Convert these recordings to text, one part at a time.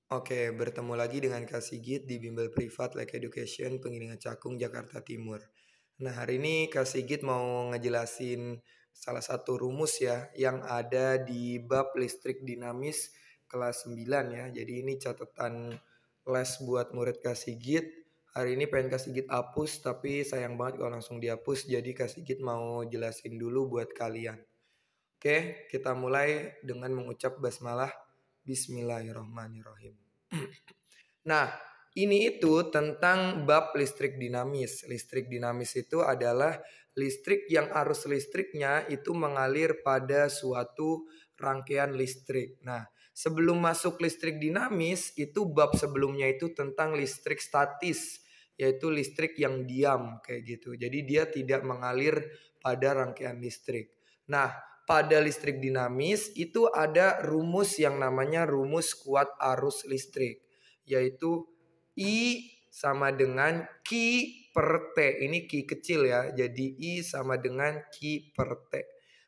Oke, bertemu lagi dengan Kak Sigit di Bimbel Privat Like Education, Pengilingan Cakung, Jakarta Timur. Nah, hari ini Kak Sigit mau ngejelasin salah satu rumus ya yang ada di bab listrik dinamis kelas 9 ya. Jadi ini catatan les buat murid Kak Sigit. Hari ini pengen Kak Sigit hapus, tapi sayang banget kalau langsung dihapus. Jadi Kak Sigit mau jelasin dulu buat kalian. Oke, kita mulai dengan mengucap basmalah. Bismillahirrahmanirrahim. Nah, ini itu tentang bab listrik dinamis. Listrik dinamis itu adalah listrik yang arus listriknya itu mengalir pada suatu rangkaian listrik. Nah, sebelum masuk listrik dinamis, itu bab sebelumnya itu tentang listrik statis, yaitu listrik yang diam kayak gitu. Jadi dia tidak mengalir pada rangkaian listrik. Nah, pada listrik dinamis itu ada rumus yang namanya rumus kuat arus listrik, yaitu I sama dengan Q per T. Ini Q kecil ya, jadi I sama dengan Q per T.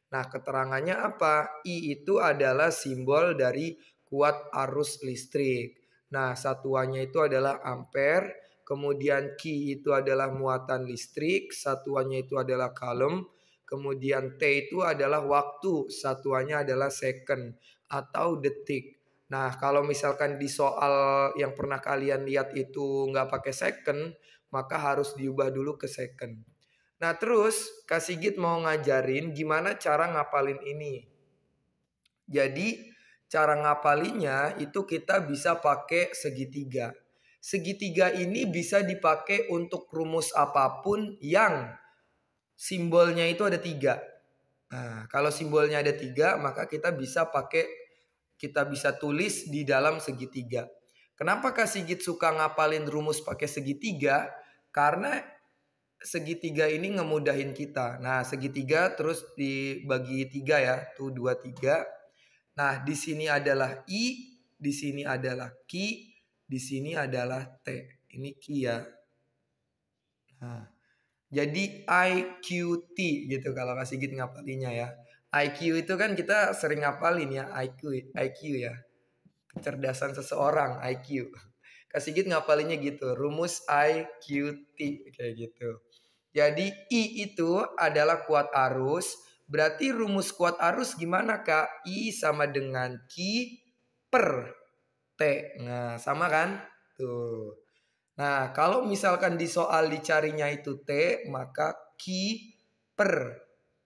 Nah, keterangannya apa? I itu adalah simbol dari kuat arus listrik. Nah, satuannya itu adalah ampere, kemudian Q itu adalah muatan listrik, satuannya itu adalah coulomb, kemudian T itu adalah waktu, satuannya adalah second atau detik. Nah, kalau misalkan di soal yang pernah kalian lihat itu nggak pakai second, maka harus diubah dulu ke second. Nah, terus Kak Sigit mau ngajarin gimana cara ngapalin ini. Jadi, cara ngapalinya itu kita bisa pakai segitiga. Segitiga ini bisa dipakai untuk rumus apapun yang simbolnya itu ada 3. Nah, kalau simbolnya ada 3, maka kita bisa tulis di dalam segitiga. Kenapa Kak Sigit suka ngapalin rumus pakai segitiga? Karena segitiga ini ngemudahin kita. Nah, segitiga terus dibagi 3 ya, tuh 2, 3. Nah, di sini adalah I, di sini adalah Q, di sini adalah T. Ini Q ya. Nah, jadi IQT gitu kalau Kak Sigit ngapalinya ya. IQ itu kan kita sering ngapalin ya, IQ ya. Kecerdasan seseorang, IQ. Kak Sigit ngapalinnya gitu, rumus IQT kayak gitu. Jadi I itu adalah kuat arus, berarti rumus kuat arus gimana Kak? I sama dengan Q per T. Nah, sama kan? Tuh. Nah, kalau misalkan di soal dicarinya itu T, maka Q per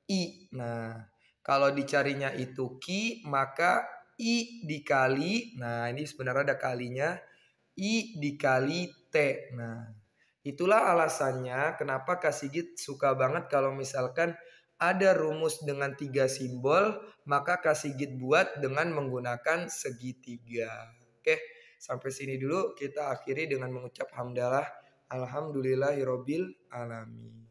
I. Nah, kalau dicarinya itu Q, maka I dikali, nah ini sebenarnya ada kalinya, I dikali T. Nah, itulah alasannya kenapa Kak Sigit suka banget kalau misalkan ada rumus dengan 3 simbol, maka Kak Sigit buat dengan menggunakan segitiga. Oke, sampai sini dulu kita akhiri dengan mengucap hamdalah. Alhamdulillahirobbil alamin.